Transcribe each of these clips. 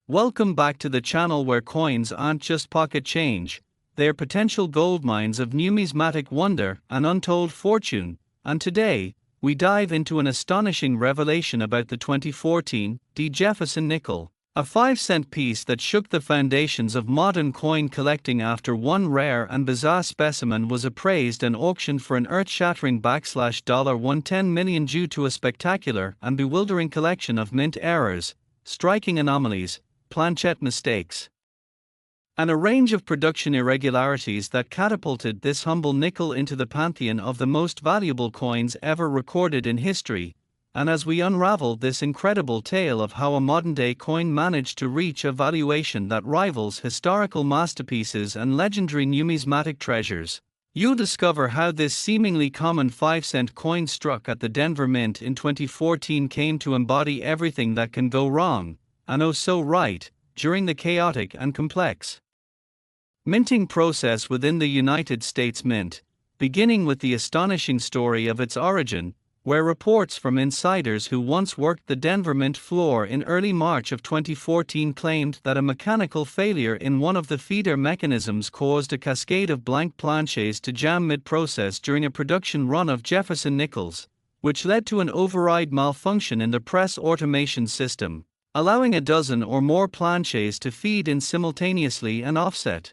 Welcome back to the channel where coins aren't just pocket change, they're potential goldmines of numismatic wonder and untold fortune, and today, we dive into an astonishing revelation about the 2014 Jefferson nickel, a 5-cent piece that shook the foundations of modern coin collecting after one rare and bizarre specimen was appraised and auctioned for an earth-shattering $110 million due to a spectacular and bewildering collection of mint errors, striking anomalies, planchette mistakes, and a range of production irregularities that catapulted this humble nickel into the pantheon of the most valuable coins ever recorded in history. And as we unravel this incredible tale of how a modern-day coin managed to reach a valuation that rivals historical masterpieces and legendary numismatic treasures, you'll discover how this seemingly common 5-cent coin struck at the Denver Mint in 2014 came to embody everything that can go wrong, and oh so right, during the chaotic and complex minting process within the United States Mint, beginning with the astonishing story of its origin, where reports from insiders who once worked the Denver Mint floor in early March of 2014 claimed that a mechanical failure in one of the feeder mechanisms caused a cascade of blank planches to jam mid-process during a production run of Jefferson nickels, which led to an override malfunction in the press automation system, allowing a dozen or more planches to feed in simultaneously and offset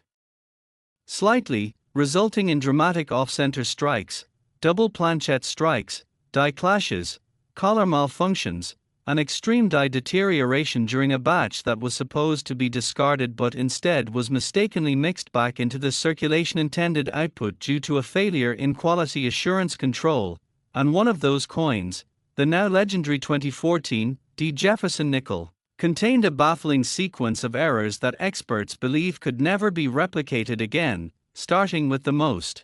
slightly, resulting in dramatic off-center strikes, double planchette strikes, die clashes, collar malfunctions, and extreme die deterioration during a batch that was supposed to be discarded but instead was mistakenly mixed back into the circulation intended output due to a failure in quality assurance control. And one of those coins, the now legendary 2014 Jefferson nickel, contained a baffling sequence of errors that experts believe could never be replicated again, starting with the most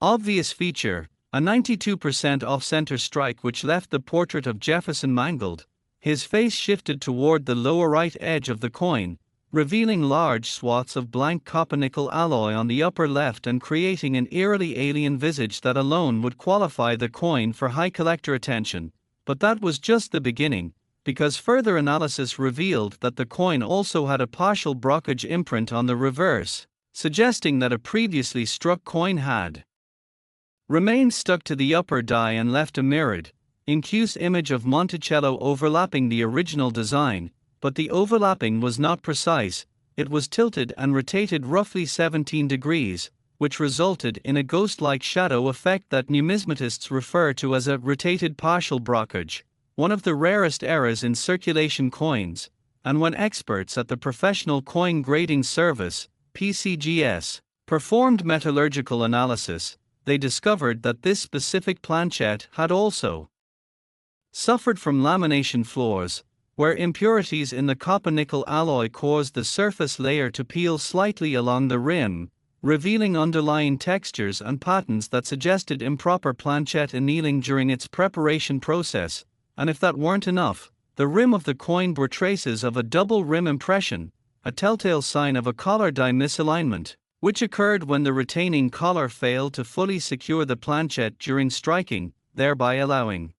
obvious feature, a 92% off-center strike which left the portrait of Jefferson mangled, his face shifted toward the lower right edge of the coin, revealing large swaths of blank copper-nickel alloy on the upper left and creating an eerily alien visage that alone would qualify the coin for high collector attention. But that was just the beginning, because further analysis revealed that the coin also had a partial brockage imprint on the reverse, suggesting that a previously struck coin had remained stuck to the upper die and left a mirrored, incuse image of Monticello overlapping the original design, but the overlapping was not precise, it was tilted and rotated roughly 17 degrees, which resulted in a ghost-like shadow effect that numismatists refer to as a rotated partial brockage, one of the rarest errors in circulation coins. And when experts at the Professional Coin Grading Service, PCGS, performed metallurgical analysis, they discovered that this specific planchette had also suffered from lamination flaws, where impurities in the copper-nickel alloy caused the surface layer to peel slightly along the rim, revealing underlying textures and patterns that suggested improper planchette annealing during its preparation process. And if that weren't enough, the rim of the coin bore traces of a double rim impression, a telltale sign of a collar die misalignment, which occurred when the retaining collar failed to fully secure the planchette during striking, thereby allowing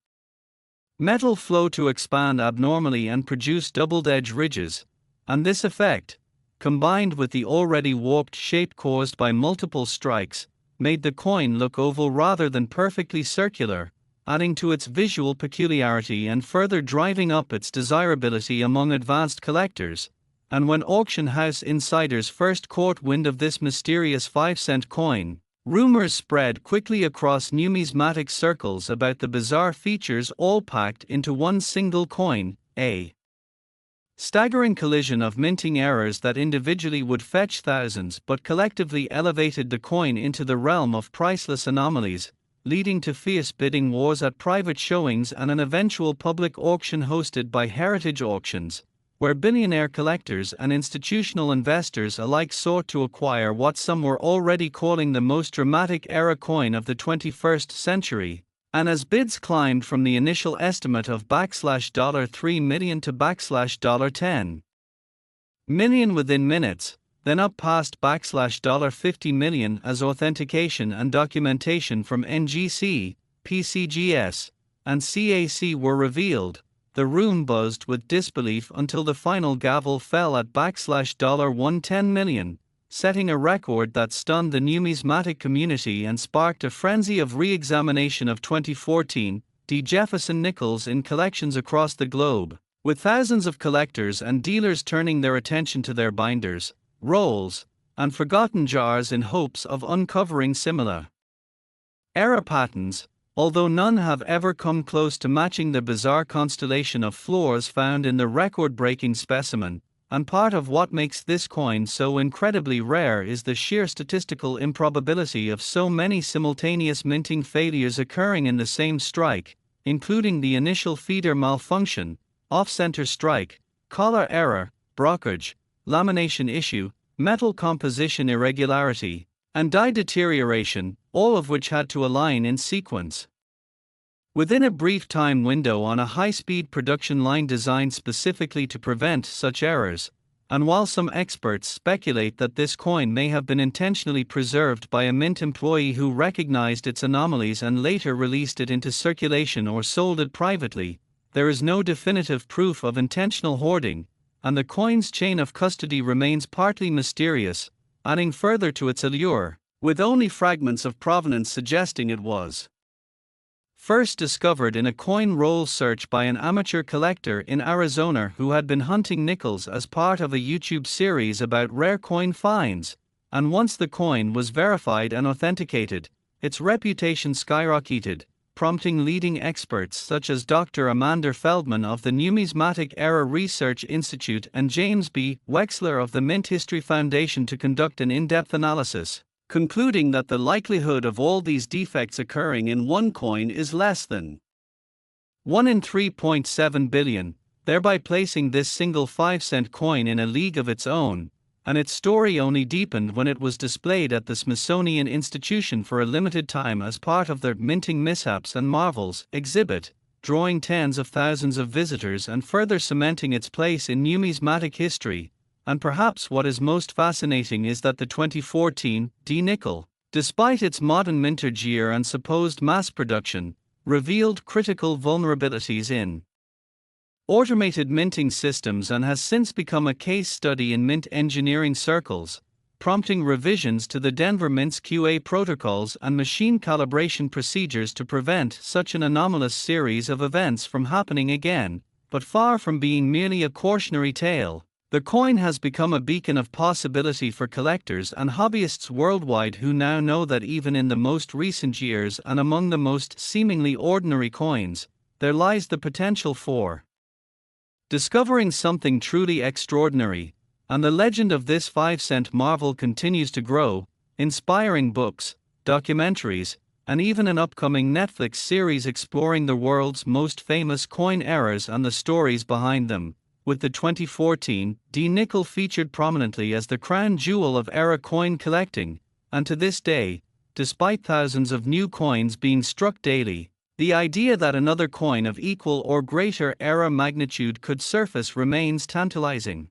metal flow to expand abnormally and produce doubled edge ridges. And this effect, combined with the already warped shape caused by multiple strikes, made the coin look oval rather than perfectly circular, adding to its visual peculiarity and further driving up its desirability among advanced collectors. And when auction house insiders first caught wind of this mysterious 5-cent coin, rumors spread quickly across numismatic circles about the bizarre features all packed into one single coin, a staggering collision of minting errors that individually would fetch thousands but collectively elevated the coin into the realm of priceless anomalies, leading to fierce bidding wars at private showings and an eventual public auction hosted by Heritage Auctions, where billionaire collectors and institutional investors alike sought to acquire what some were already calling the most dramatic era coin of the 21st century. And as bids climbed from the initial estimate of $3 million to $10 million within minutes, then up past $50 million as authentication and documentation from NGC, PCGS, and CAC were revealed, the room buzzed with disbelief until the final gavel fell at $110 million, setting a record that stunned the numismatic community and sparked a frenzy of re-examination of 2014 Jefferson nickels in collections across the globe, with thousands of collectors and dealers turning their attention to their binders, rolls, and forgotten jars in hopes of uncovering similar era patterns, although none have ever come close to matching the bizarre constellation of floors found in the record-breaking specimen. And part of what makes this coin so incredibly rare is the sheer statistical improbability of so many simultaneous minting failures occurring in the same strike, including the initial feeder malfunction, off-center strike, collar error, blockage, lamination issue, metal composition irregularity, and die deterioration, all of which had to align in sequence within a brief time window on a high-speed production line designed specifically to prevent such errors. And while some experts speculate that this coin may have been intentionally preserved by a mint employee who recognized its anomalies and later released it into circulation or sold it privately, there is no definitive proof of intentional hoarding, and the coin's chain of custody remains partly mysterious, adding further to its allure, with only fragments of provenance suggesting it was first discovered in a coin roll search by an amateur collector in Arizona who had been hunting nickels as part of a YouTube series about rare coin finds, and once the coin was verified and authenticated, its reputation skyrocketed, prompting leading experts such as Dr. Amanda Feldman of the Numismatic Era Research Institute and James B. Wexler of the Mint History Foundation to conduct an in-depth analysis, concluding that the likelihood of all these defects occurring in one coin is less than 1 in 3.7 billion, thereby placing this single 5-cent coin in a league of its own, and its story only deepened when it was displayed at the Smithsonian Institution for a limited time as part of their Minting Mishaps and Marvels exhibit, drawing tens of thousands of visitors and further cementing its place in numismatic history. And perhaps what is most fascinating is that the 2014 nickel, despite its modern mintage year and supposed mass production, revealed critical vulnerabilities in automated minting systems and has since become a case study in mint engineering circles, prompting revisions to the Denver Mint's QA protocols and machine calibration procedures to prevent such an anomalous series of events from happening again. But far from being merely a cautionary tale, the coin has become a beacon of possibility for collectors and hobbyists worldwide who now know that even in the most recent years and among the most seemingly ordinary coins, there lies the potential for discovering something truly extraordinary. And the legend of this 5-cent marvel continues to grow, inspiring books, documentaries, and even an upcoming Netflix series exploring the world's most famous coin errors and the stories behind them, with the 2014 nickel featured prominently as the crown jewel of era coin collecting. And to this day, despite thousands of new coins being struck daily, the idea that another coin of equal or greater era magnitude could surface remains tantalizing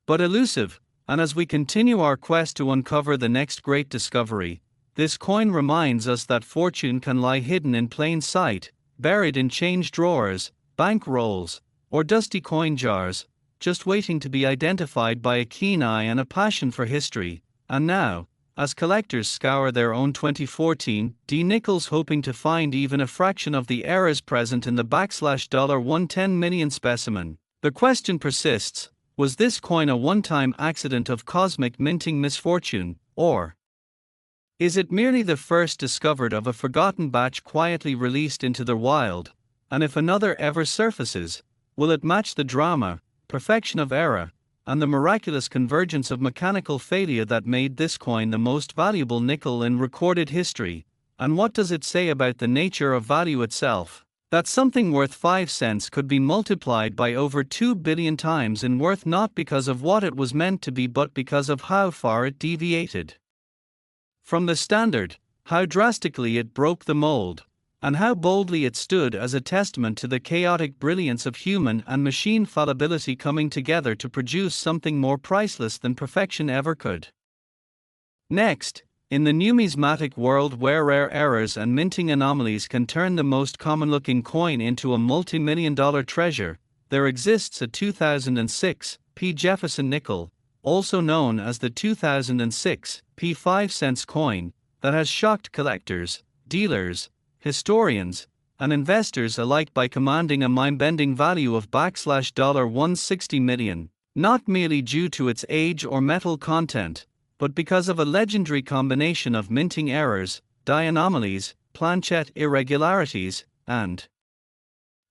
but elusive. And as we continue our quest to uncover the next great discovery, this coin reminds us that fortune can lie hidden in plain sight, buried in change drawers, bank rolls, or dusty coin jars, just waiting to be identified by a keen eye and a passion for history. And now, as collectors scour their own 2014 nickels hoping to find even a fraction of the errors present in the $110 million specimen, the question persists: was this coin a one-time accident of cosmic minting misfortune, or is it merely the first discovered of a forgotten batch quietly released into the wild? And if another ever surfaces, will it match the drama, perfection of error, and the miraculous convergence of mechanical failure that made this coin the most valuable nickel in recorded history? And what does it say about the nature of value itself? That something worth 5 cents could be multiplied by over 2 billion times in worth, not because of what it was meant to be but because of how far it deviated from the standard, how drastically it broke the mold, and how boldly it stood as a testament to the chaotic brilliance of human and machine fallibility coming together to produce something more priceless than perfection ever could. Next, In the numismatic world where rare errors and minting anomalies can turn the most common-looking coin into a multi-million-dollar treasure, there exists a 2006 P. Jefferson nickel, also known as the 2006 P 5-cent coin, that has shocked collectors, dealers, historians, and investors alike by commanding a mind-bending value of $160 million, not merely due to its age or metal content, but because of a legendary combination of minting errors, die anomalies, planchette irregularities, and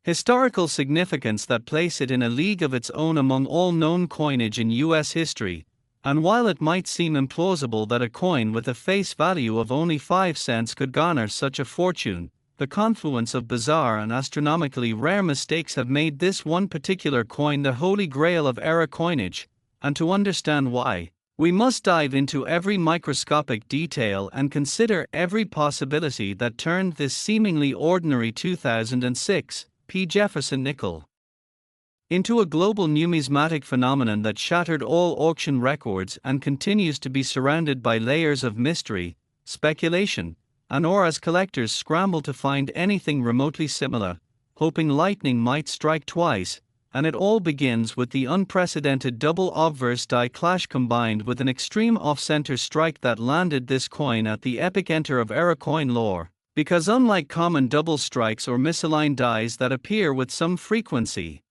historical significance that place it in a league of its own among all known coinage in U.S. history. And while it might seem implausible that a coin with a face value of only 5 cents could garner such a fortune, the confluence of bizarre and astronomically rare mistakes have made this one particular coin the holy grail of era coinage. And to understand why, we must dive into every microscopic detail and consider every possibility that turned this seemingly ordinary 2006 P. Jefferson nickel into a global numismatic phenomenon that shattered all auction records and continues to be surrounded by layers of mystery, speculation, and awe as collectors scramble to find anything remotely similar, hoping lightning might strike twice. And it all begins with the unprecedented double obverse die clash combined with an extreme off-center strike that landed this coin at the epicenter of era coin lore. Because unlike common double strikes or misaligned dies that appear with some frequency,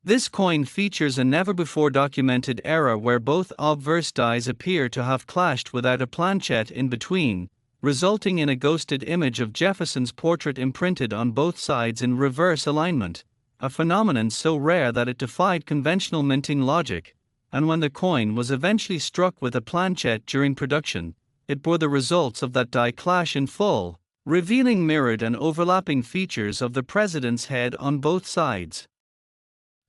this coin features a never-before-documented error where both obverse dies appear to have clashed without a planchette in between, resulting in a ghosted image of Jefferson's portrait imprinted on both sides in reverse alignment. A phenomenon so rare that it defied conventional minting logic, and when the coin was eventually struck with a planchette during production, it bore the results of that die clash in full, revealing mirrored and overlapping features of the president's head on both sides,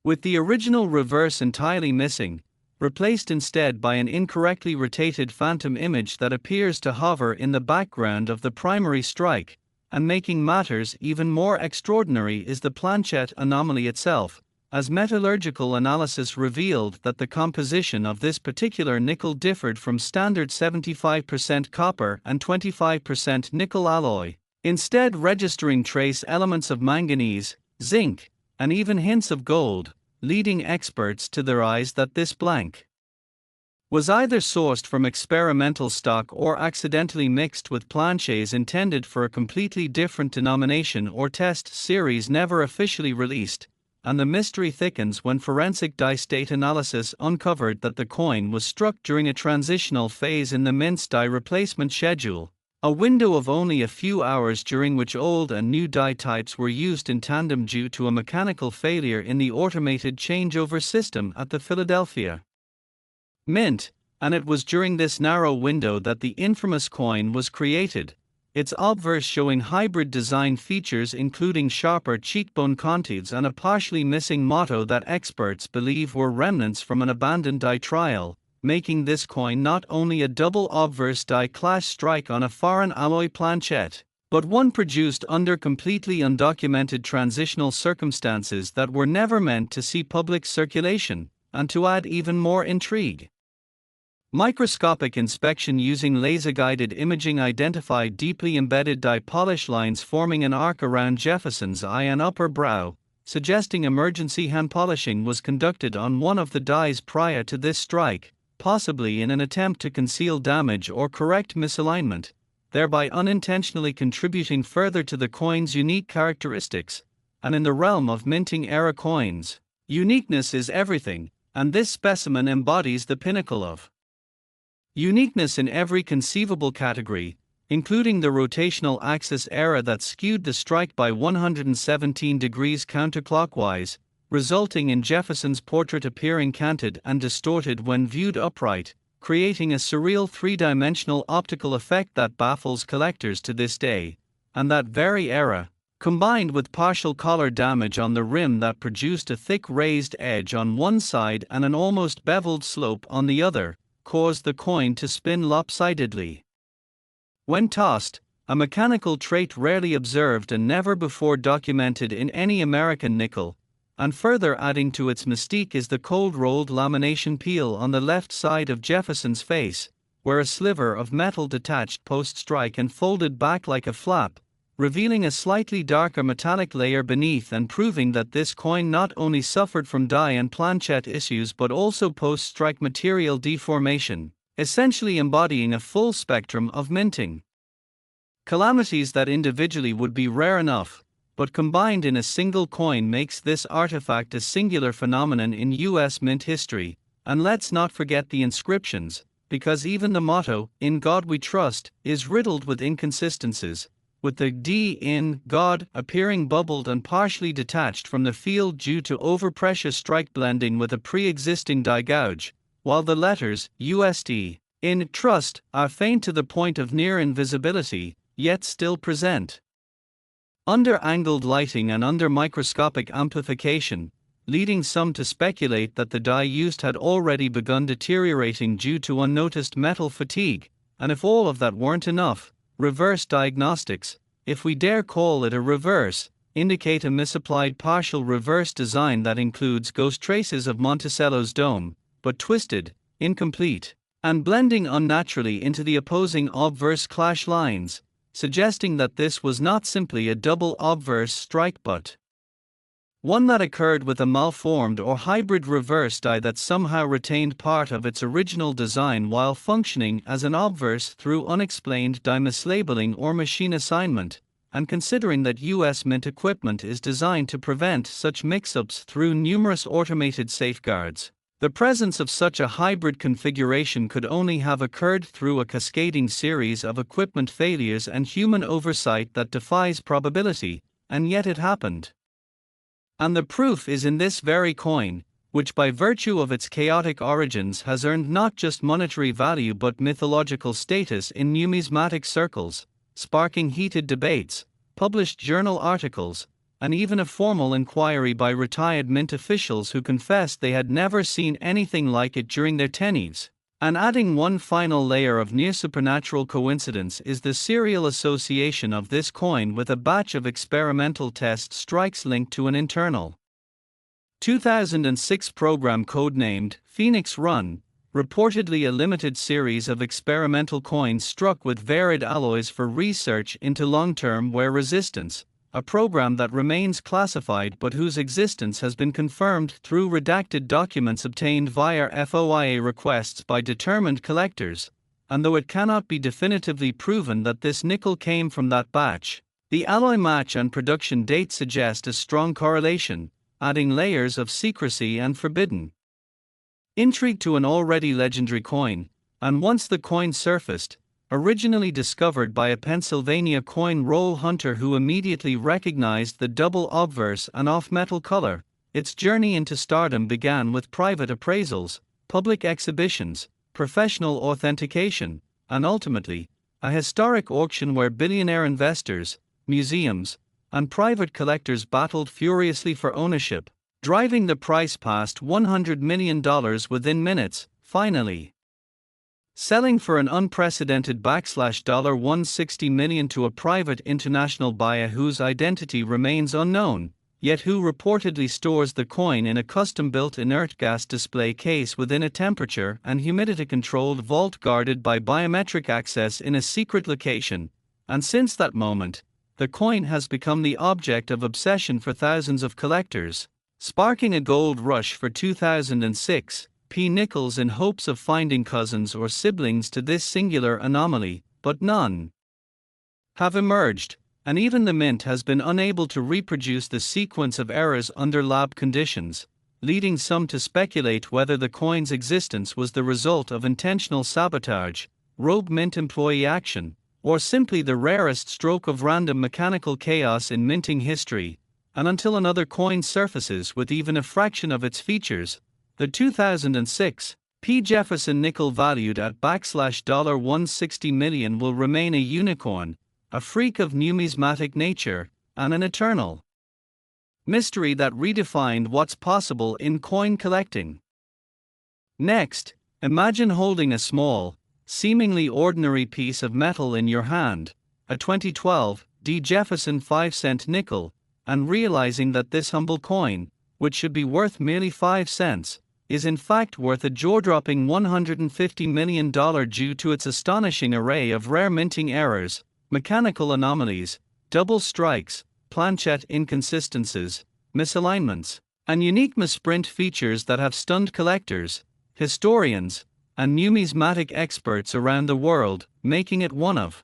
with the original reverse entirely missing, replaced instead by an incorrectly rotated phantom image that appears to hover in the background of the primary strike. And making matters even more extraordinary is the planchette anomaly itself, as metallurgical analysis revealed that the composition of this particular nickel differed from standard 75% copper and 25% nickel alloy, instead registering trace elements of manganese, zinc, and even hints of gold, leading experts to their eyes that this blank was either sourced from experimental stock or accidentally mixed with planchets intended for a completely different denomination or test series never officially released, and the mystery thickens when forensic die state analysis uncovered that the coin was struck during a transitional phase in the mint's die replacement schedule, a window of only a few hours during which old and new die types were used in tandem due to a mechanical failure in the automated changeover system at the Philadelphia Mint, and it was during this narrow window that the infamous coin was created, its obverse showing hybrid design features including sharper cheekbone contives and a partially missing motto that experts believe were remnants from an abandoned die trial, making this coin not only a double obverse die clash strike on a foreign alloy planchette, but one produced under completely undocumented transitional circumstances that were never meant to see public circulation. And to add even more intrigue, microscopic inspection using laser-guided imaging identified deeply embedded die polish lines forming an arc around Jefferson's eye and upper brow, suggesting emergency hand polishing was conducted on one of the dies prior to this strike, possibly in an attempt to conceal damage or correct misalignment, thereby unintentionally contributing further to the coin's unique characteristics. And in the realm of minting era coins, uniqueness is everything, and this specimen embodies the pinnacle of uniqueness in every conceivable category, including the rotational axis error that skewed the strike by 117 degrees counterclockwise, resulting in Jefferson's portrait appearing canted and distorted when viewed upright, creating a surreal three-dimensional optical effect that baffles collectors to this day, and that very error, combined with partial collar damage on the rim that produced a thick raised edge on one side and an almost beveled slope on the other, caused the coin to spin lopsidedly when tossed, a mechanical trait rarely observed and never before documented in any American nickel. And further adding to its mystique is the cold-rolled lamination peel on the left side of Jefferson's face, where a sliver of metal detached post-strike and folded back like a flap, revealing a slightly darker metallic layer beneath and proving that this coin not only suffered from die and planchet issues but also post-strike material deformation, essentially embodying a full spectrum of minting calamities that individually would be rare enough, but combined in a single coin makes this artifact a singular phenomenon in US mint history. And let's not forget the inscriptions, because even the motto, "In God We Trust," is riddled with inconsistencies, with the D in God appearing bubbled and partially detached from the field due to overpressure strike blending with a pre-existing die gouge, while the letters USD in Trust are faint to the point of near invisibility, yet still present under angled lighting and under microscopic amplification, leading some to speculate that the die used had already begun deteriorating due to unnoticed metal fatigue, and if all of that weren't enough, reverse diagnostics, if we dare call it a reverse, indicate a misapplied partial reverse design that includes ghost traces of Monticello's dome, but twisted, incomplete, and blending unnaturally into the opposing obverse clash lines, suggesting that this was not simply a double obverse strike but one that occurred with a malformed or hybrid reverse die that somehow retained part of its original design while functioning as an obverse through unexplained die mislabeling or machine assignment, and considering that US mint equipment is designed to prevent such mix-ups through numerous automated safeguards, the presence of such a hybrid configuration could only have occurred through a cascading series of equipment failures and human oversight that defies probability, and yet it happened. And the proof is in this very coin, which by virtue of its chaotic origins has earned not just monetary value but mythological status in numismatic circles, sparking heated debates, published journal articles, and even a formal inquiry by retired mint officials who confessed they had never seen anything like it during their tenures. And adding one final layer of near supernatural coincidence is the serial association of this coin with a batch of experimental test strikes linked to an internal 2006 program codenamed Phoenix Run, reportedly a limited series of experimental coins struck with varied alloys for research into long-term wear resistance, a program that remains classified but whose existence has been confirmed through redacted documents obtained via FOIA requests by determined collectors, and though it cannot be definitively proven that this nickel came from that batch, the alloy match and production date suggest a strong correlation, adding layers of secrecy and forbidden intrigue to an already legendary coin. And once the coin surfaced, originally discovered by a Pennsylvania coin roll hunter who immediately recognized the double obverse and off-metal color, its journey into stardom began with private appraisals, public exhibitions, professional authentication, and ultimately, a historic auction where billionaire investors, museums, and private collectors battled furiously for ownership, driving the price past $100 million within minutes, finally selling for an unprecedented $160 million to a private international buyer whose identity remains unknown, yet who reportedly stores the coin in a custom-built inert gas display case within a temperature and humidity-controlled vault guarded by biometric access in a secret location. And since that moment, the coin has become the object of obsession for thousands of collectors, sparking a gold rush for 2006. Nickels in hopes of finding cousins or siblings to this singular anomaly, but none have emerged, and even the mint has been unable to reproduce the sequence of errors under lab conditions, leading some to speculate whether the coin's existence was the result of intentional sabotage, rogue mint employee action, or simply the rarest stroke of random mechanical chaos in minting history. And until another coin surfaces with even a fraction of its features, the 2006 Jefferson nickel valued at $160 million will remain a unicorn, a freak of numismatic nature, and an eternal mystery that redefined what's possible in coin collecting. Next, imagine holding a small, seemingly ordinary piece of metal in your hand, a 2012 Jefferson 5-cent nickel, and realizing that this humble coin, which should be worth merely 5 cents, is in fact worth a jaw-dropping $150 million due to its astonishing array of rare minting errors, mechanical anomalies, double strikes, planchette inconsistencies, misalignments, and unique misprint features that have stunned collectors, historians, and numismatic experts around the world, making it one of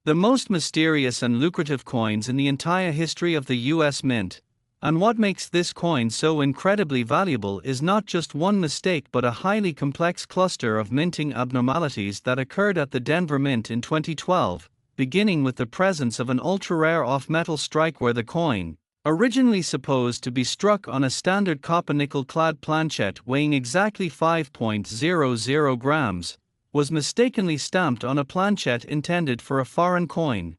the most mysterious and lucrative coins in the entire history of the US Mint. And what makes this coin so incredibly valuable is not just one mistake but a highly complex cluster of minting abnormalities that occurred at the Denver Mint in 2012, beginning with the presence of an ultra-rare off-metal strike where the coin, originally supposed to be struck on a standard copper-nickel-clad planchette weighing exactly 5.00 grams, was mistakenly stamped on a planchette intended for a foreign coin.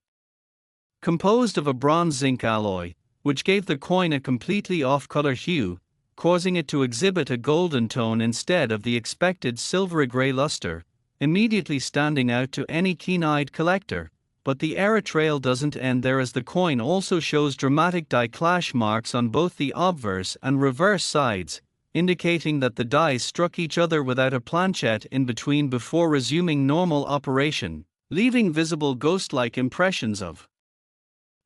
Composed of a bronze-zinc alloy, which gave the coin a completely off-color hue, causing it to exhibit a golden tone instead of the expected silvery-gray luster, immediately standing out to any keen-eyed collector. But the error trail doesn't end there, as the coin also shows dramatic die clash marks on both the obverse and reverse sides, indicating that the dies struck each other without a planchette in between before resuming normal operation, leaving visible ghost-like impressions of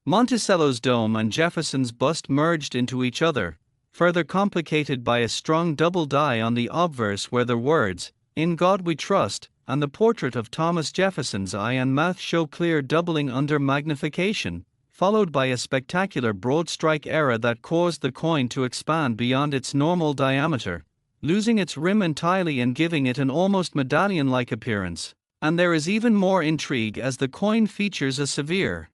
Monticello's dome and Jefferson's bust merged into each other, further complicated by a strong double die on the obverse where the words, "In God We Trust," and the portrait of Thomas Jefferson's eye and mouth show clear doubling under magnification, followed by a spectacular broad strike error that caused the coin to expand beyond its normal diameter, losing its rim entirely and giving it an almost medallion-like appearance. And there is even more intrigue as the coin features a severe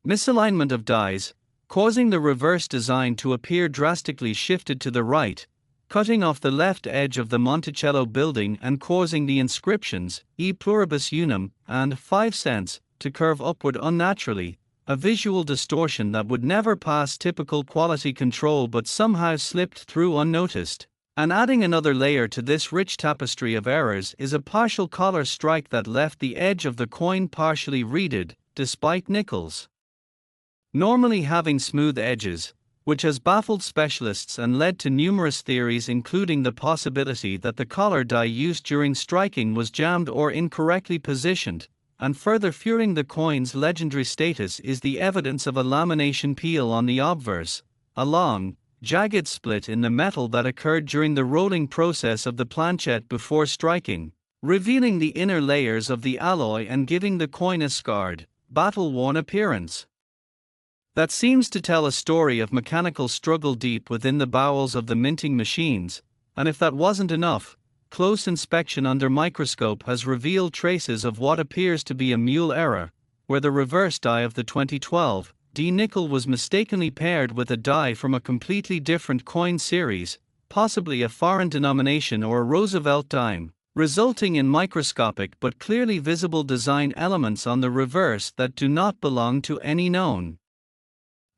misalignment of dies, causing the reverse design to appear drastically shifted to the right, cutting off the left edge of the Monticello building and causing the inscriptions, E pluribus unum, and 5 cents, to curve upward unnaturally, a visual distortion that would never pass typical quality control but somehow slipped through unnoticed. And adding another layer to this rich tapestry of errors is a partial collar strike that left the edge of the coin partially reeded, despite nickels normally having smooth edges, which has baffled specialists and led to numerous theories, including the possibility that the collar die used during striking was jammed or incorrectly positioned. And further fueling the coin's legendary status is the evidence of a lamination peel on the obverse, a long, jagged split in the metal that occurred during the rolling process of the planchette before striking, revealing the inner layers of the alloy and giving the coin a scarred, battle-worn appearance that seems to tell a story of mechanical struggle deep within the bowels of the minting machines. And if that wasn't enough, close inspection under microscope has revealed traces of what appears to be a mule error, where the reverse die of the 2012 D nickel was mistakenly paired with a die from a completely different coin series, possibly a foreign denomination or a Roosevelt dime, resulting in microscopic but clearly visible design elements on the reverse that do not belong to any known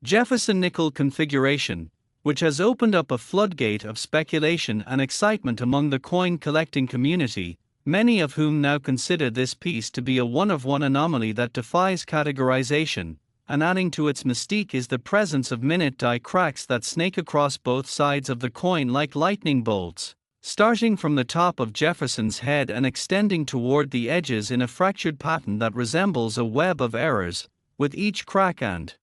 Jefferson nickel configuration, which has opened up a floodgate of speculation and excitement among the coin collecting community, many of whom now consider this piece to be a one-of-one anomaly that defies categorization. And adding to its mystique is the presence of minute die cracks that snake across both sides of the coin like lightning bolts, starting from the top of Jefferson's head and extending toward the edges in a fractured pattern that resembles a web of errors, with each crack and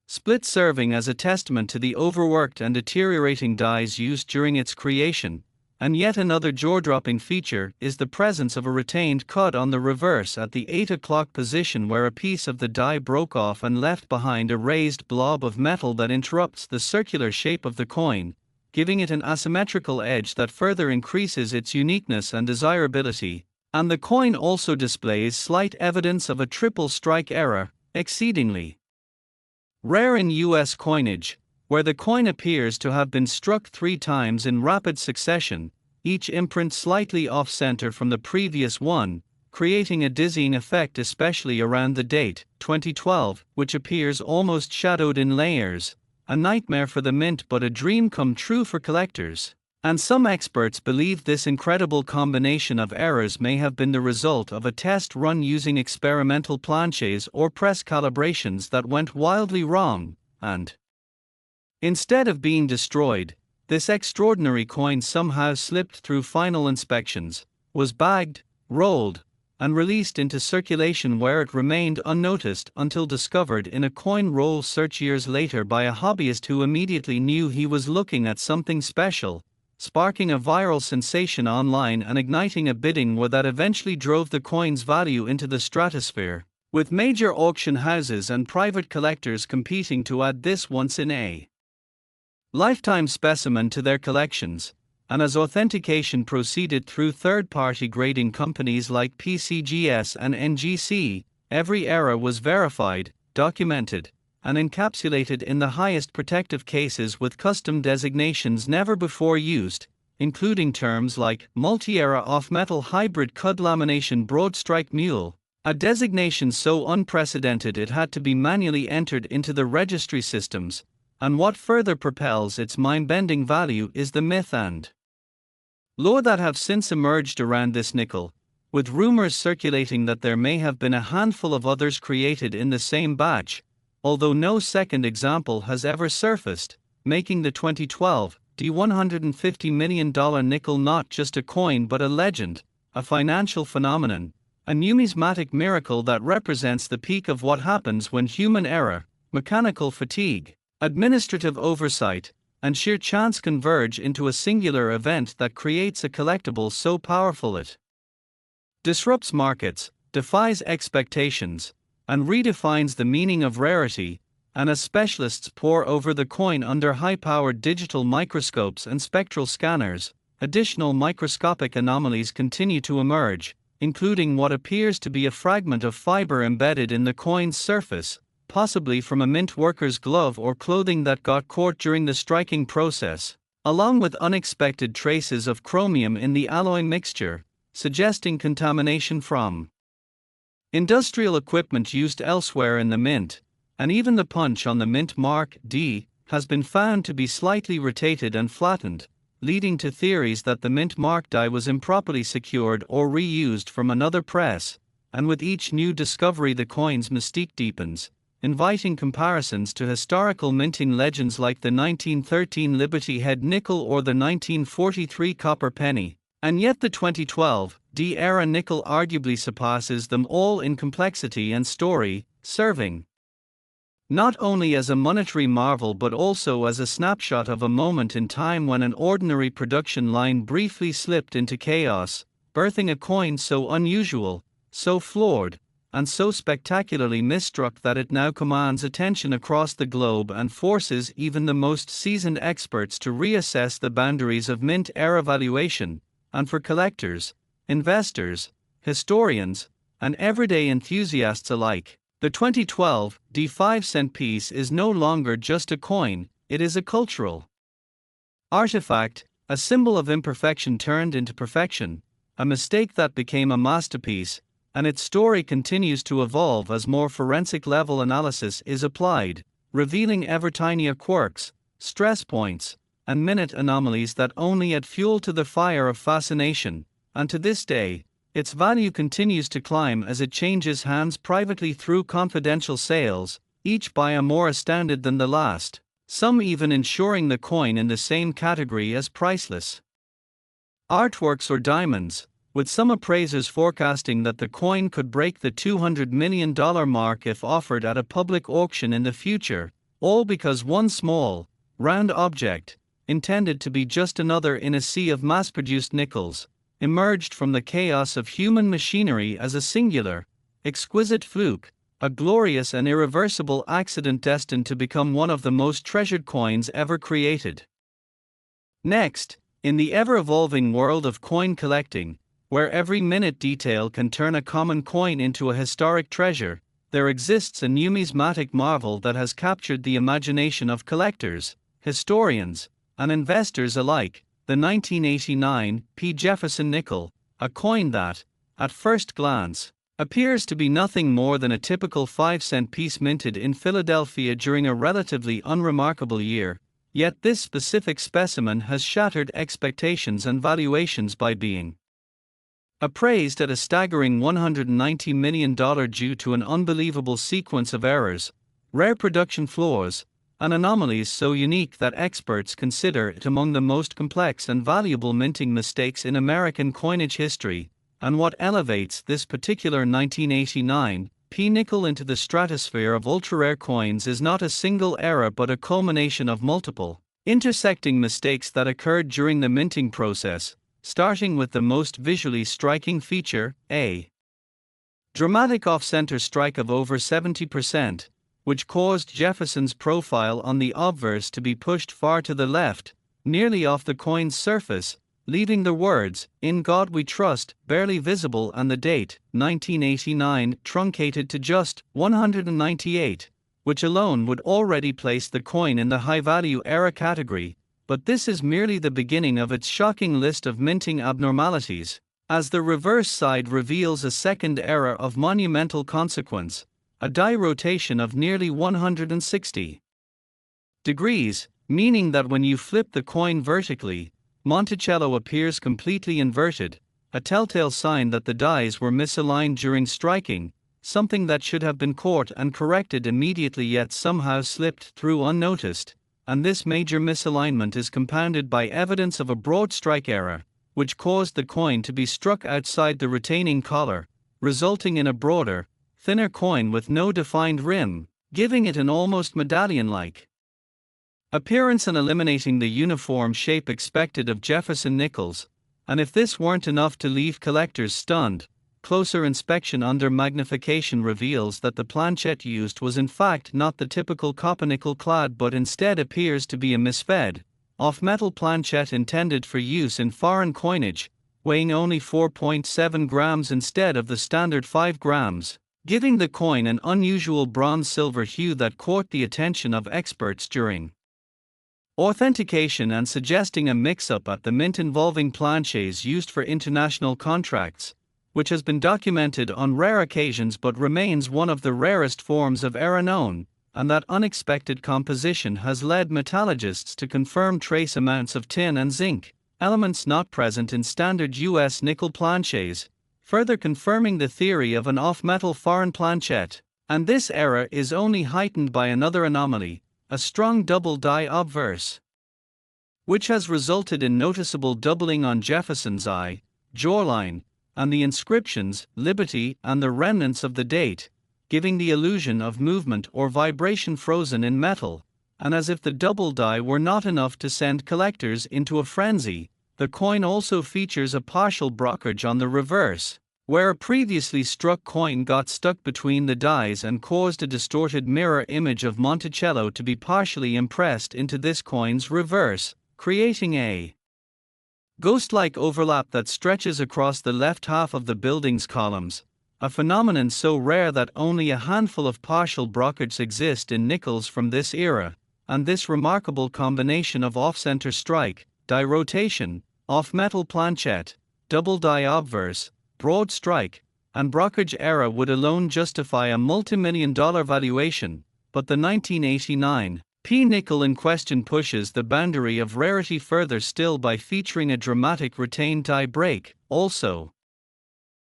split serving as a testament to the overworked and deteriorating dies used during its creation. And yet another jaw-dropping feature is the presence of a retained cut on the reverse at the 8 o'clock position, where a piece of the die broke off and left behind a raised blob of metal that interrupts the circular shape of the coin, giving it an asymmetrical edge that further increases its uniqueness and desirability. And the coin also displays slight evidence of a triple strike error, exceedingly rare in US coinage, where the coin appears to have been struck 3 times in rapid succession, each imprint slightly off-center from the previous one, creating a dizzying effect especially around the date, 2012, which appears almost shadowed in layers, a nightmare for the mint but a dream come true for collectors. And some experts believe this incredible combination of errors may have been the result of a test run using experimental planches or press calibrations that went wildly wrong, and instead of being destroyed, This extraordinary coin somehow slipped through final inspections, was bagged, rolled, and released into circulation, where it remained unnoticed until discovered in a coin roll search years later by a hobbyist who immediately knew he was looking at something special, sparking a viral sensation online and igniting a bidding war that eventually drove the coin's value into the stratosphere, with major auction houses and private collectors competing to add this once-in-a-lifetime specimen to their collections. And as authentication proceeded through third-party grading companies like PCGS and NGC, every error was verified, documented, and encapsulated in the highest protective cases with custom designations never before used, including terms like multi-era off-metal hybrid cud lamination broad-strike mule, a designation so unprecedented it had to be manually entered into the registry systems. And what further propels its mind-bending value is the myth and lore that have since emerged around this nickel, with rumors circulating that there may have been a handful of others created in the same batch, although no second example has ever surfaced, making the 2012 $150 million nickel not just a coin but a legend, a financial phenomenon, a numismatic miracle that represents the peak of what happens when human error, mechanical fatigue, administrative oversight, and sheer chance converge into a singular event that creates a collectible so powerful it disrupts markets, defies expectations, and redefines the meaning of rarity. And as specialists pore over the coin under high-powered digital microscopes and spectral scanners, additional microscopic anomalies continue to emerge, including what appears to be a fragment of fiber embedded in the coin's surface, possibly from a mint worker's glove or clothing that got caught during the striking process, along with unexpected traces of chromium in the alloy mixture, suggesting contamination from industrial equipment used elsewhere in the mint. And even the punch on the mint mark D has been found to be slightly rotated and flattened, leading to theories that the mint mark die was improperly secured or reused from another press. And with each new discovery the coin's mystique deepens, inviting comparisons to historical minting legends like the 1913 Liberty Head nickel or the 1943 copper penny, and yet the 2012 D-era nickel arguably surpasses them all in complexity and story, serving not only as a monetary marvel but also as a snapshot of a moment in time when an ordinary production line briefly slipped into chaos, birthing a coin so unusual, so flawed, and so spectacularly misstruck that it now commands attention across the globe and forces even the most seasoned experts to reassess the boundaries of mint-era valuation. And for collectors, investors, historians, and everyday enthusiasts alike, the 2012 D5-cent piece is no longer just a coin, it is a cultural artifact, a symbol of imperfection turned into perfection, a mistake that became a masterpiece. And its story continues to evolve as more forensic-level analysis is applied, revealing ever-tinier quirks, stress points, and minute anomalies that only add fuel to the fire of fascination. And to this day, its value continues to climb as it changes hands privately through confidential sales, each buyer more astounded than the last, some even ensuring the coin in the same category as priceless artworks or diamonds, with some appraisers forecasting that the coin could break the $200 million mark if offered at a public auction in the future, all because one small, round object, intended to be just another in a sea of mass-produced nickels, emerged from the chaos of human machinery as a singular, exquisite fluke, a glorious and irreversible accident destined to become one of the most treasured coins ever created. Next, in the ever-evolving world of coin collecting, where every minute detail can turn a common coin into a historic treasure, there exists a numismatic marvel that has captured the imagination of collectors, historians, and investors alike, the 1989 P. Jefferson nickel, a coin that, at first glance, appears to be nothing more than a typical 5-cent piece minted in Philadelphia during a relatively unremarkable year, yet this specific specimen has shattered expectations and valuations by being appraised at a staggering $190 million due to an unbelievable sequence of errors, rare production flaws, an anomaly so unique that experts consider it among the most complex and valuable minting mistakes in American coinage history. And what elevates this particular 1989 P nickel into the stratosphere of ultra-rare coins is not a single error but a culmination of multiple, intersecting mistakes that occurred during the minting process, starting with the most visually striking feature, a dramatic off-center strike of over 70%, which caused Jefferson's profile on the obverse to be pushed far to the left, nearly off the coin's surface, leaving the words, "In God We Trust," barely visible and the date, 1989, truncated to just 198, which alone would already place the coin in the high-value era category, but this is merely the beginning of its shocking list of minting abnormalities, as the reverse side reveals a second error of monumental consequence, a die rotation of nearly 160 degrees, meaning that when you flip the coin vertically, Monticello appears completely inverted, a telltale sign that the dies were misaligned during striking, something that should have been caught and corrected immediately yet somehow slipped through unnoticed, and this major misalignment is compounded by evidence of a broad strike error, which caused the coin to be struck outside the retaining collar, resulting in a broader, thinner coin with no defined rim, giving it an almost medallion-like appearance and eliminating the uniform shape expected of Jefferson nickels. And if this weren't enough to leave collectors stunned, closer inspection under magnification reveals that the planchette used was in fact not the typical copper nickel clad but instead appears to be a misfed, off-metal planchette intended for use in foreign coinage, weighing only 4.7 grams instead of the standard 5 grams, giving the coin an unusual bronze-silver hue that caught the attention of experts during authentication and suggesting a mix-up at the mint involving planchets used for international contracts, which has been documented on rare occasions but remains one of the rarest forms of error known, and that unexpected composition has led metallurgists to confirm trace amounts of tin and zinc, elements not present in standard US nickel planchets, further confirming the theory of an off-metal foreign planchette. And this error is only heightened by another anomaly, a strong double die obverse, which has resulted in noticeable doubling on Jefferson's eye, jawline, and the inscriptions, Liberty, and the remnants of the date, giving the illusion of movement or vibration frozen in metal. And as if the double die were not enough to send collectors into a frenzy, the coin also features a partial blockage on the reverse, where a previously struck coin got stuck between the dies and caused a distorted mirror image of Monticello to be partially impressed into this coin's reverse, creating a ghost-like overlap that stretches across the left half of the building's columns, a phenomenon so rare that only a handful of partial blockages exist in nickels from this era, and this remarkable combination of off-center strike, die rotation, off-metal planchette, double die obverse, broad strike, and blockage error would alone justify a multi-million-dollar valuation, but the 1989 P nickel in question pushes the boundary of rarity further still by featuring a dramatic retained die break, also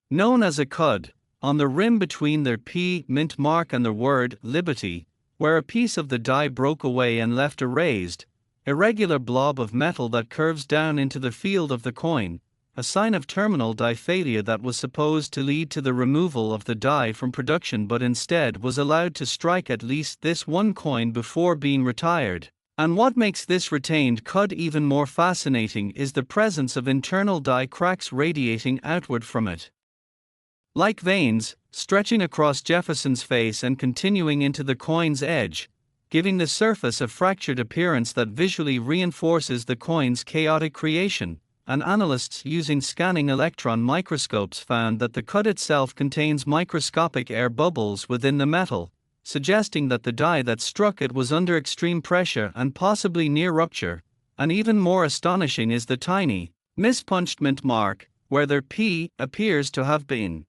known as a cud, on the rim between their P mint mark and the word Liberty, where a piece of the die broke away and left a raised, irregular blob of metal that curves down into the field of the coin, a sign of terminal die failure that was supposed to lead to the removal of the die from production but instead was allowed to strike at least this one coin before being retired. And what makes this retained cud even more fascinating is the presence of internal die cracks radiating outward from it, like veins, stretching across Jefferson's face and continuing into the coin's edge, giving the surface a fractured appearance that visually reinforces the coin's chaotic creation. And analysts using scanning electron microscopes found that the cud itself contains microscopic air bubbles within the metal, suggesting that the die that struck it was under extreme pressure and possibly near rupture. And even more astonishing is the tiny, mispunched mint mark, where their P appears to have been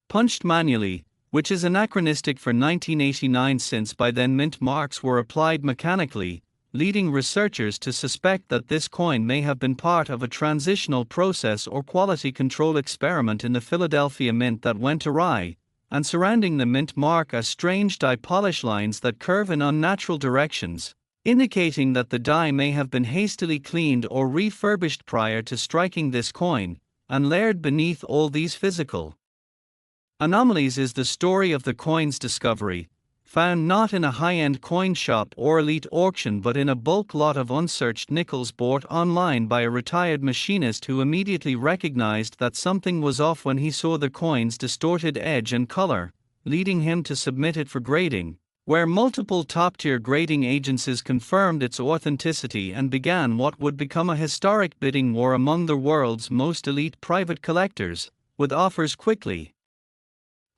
punched manually, which is anachronistic for 1989 since by then mint marks were applied mechanically, leading researchers to suspect that this coin may have been part of a transitional process or quality control experiment in the Philadelphia Mint that went awry, and surrounding the mint mark are strange die polish lines that curve in unnatural directions, indicating that the die may have been hastily cleaned or refurbished prior to striking this coin, and layered beneath all these physical anomalies is the story of the coin's discovery, found not in a high-end coin shop or elite auction but in a bulk lot of unsearched nickels bought online by a retired machinist who immediately recognized that something was off when he saw the coin's distorted edge and color, leading him to submit it for grading, where multiple top-tier grading agencies confirmed its authenticity and began what would become a historic bidding war among the world's most elite private collectors, with offers quickly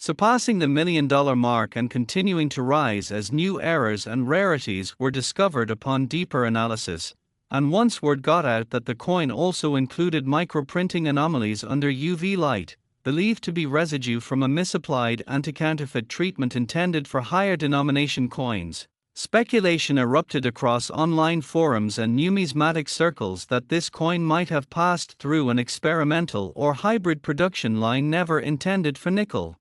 surpassing the $1 million mark and continuing to rise as new errors and rarities were discovered upon deeper analysis, and once word got out that the coin also included microprinting anomalies under UV light, believed to be residue from a misapplied anti-counterfeit treatment intended for higher denomination coins. Speculation erupted across online forums and numismatic circles that this coin might have passed through an experimental or hybrid production line never intended for nickel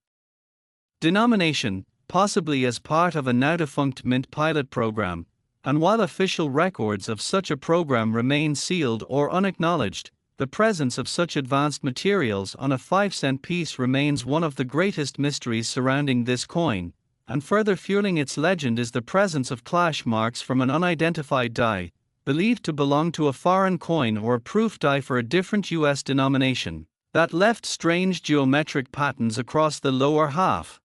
denomination, possibly as part of a now-defunct mint pilot program, and while official records of such a program remain sealed or unacknowledged, the presence of such advanced materials on a 5-cent piece remains one of the greatest mysteries surrounding this coin, and further fueling its legend is the presence of clash marks from an unidentified die, believed to belong to a foreign coin or a proof die for a different US denomination, that left strange geometric patterns across the lower half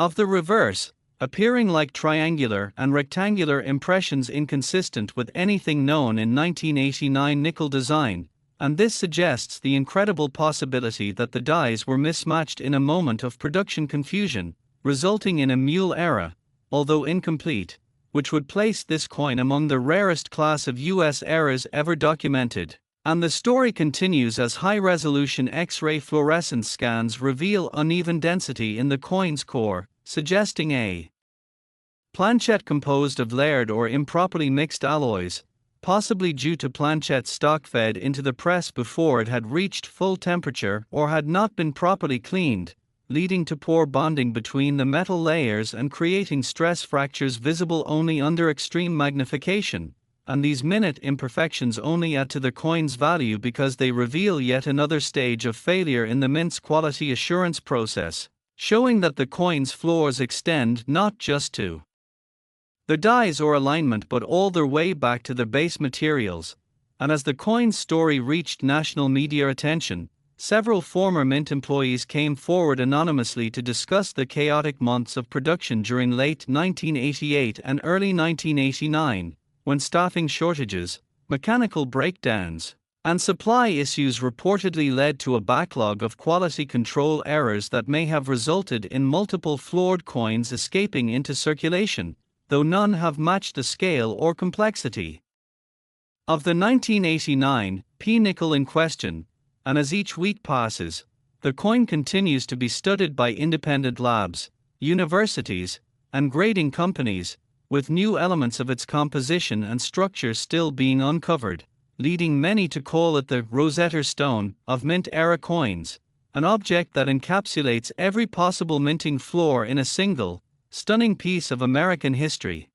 of the reverse, appearing like triangular and rectangular impressions inconsistent with anything known in 1989 nickel design, and this suggests the incredible possibility that the dies were mismatched in a moment of production confusion, resulting in a mule error, although incomplete, which would place this coin among the rarest class of US errors ever documented. And the story continues as high-resolution X-ray fluorescence scans reveal uneven density in the coin's core, suggesting a planchet composed of layered or improperly mixed alloys, possibly due to planchet stock fed into the press before it had reached full temperature or had not been properly cleaned, leading to poor bonding between the metal layers and creating stress fractures visible only under extreme magnification. And these minute imperfections only add to the coin's value because they reveal yet another stage of failure in the mint's quality assurance process, showing that the coin's flaws extend not just to the dies or alignment but all their way back to the base materials. And as the coin's story reached national media attention, several former mint employees came forward anonymously to discuss the chaotic months of production during late 1988 and early 1989. When staffing shortages, mechanical breakdowns, and supply issues reportedly led to a backlog of quality control errors that may have resulted in multiple flawed coins escaping into circulation, though none have matched the scale or complexity of the 1989 P-nickel in question, and as each week passes, the coin continues to be studied by independent labs, universities, and grading companies, with new elements of its composition and structure still being uncovered, leading many to call it the Rosetta Stone of mint-era coins, an object that encapsulates every possible minting flaw in a single, stunning piece of American history.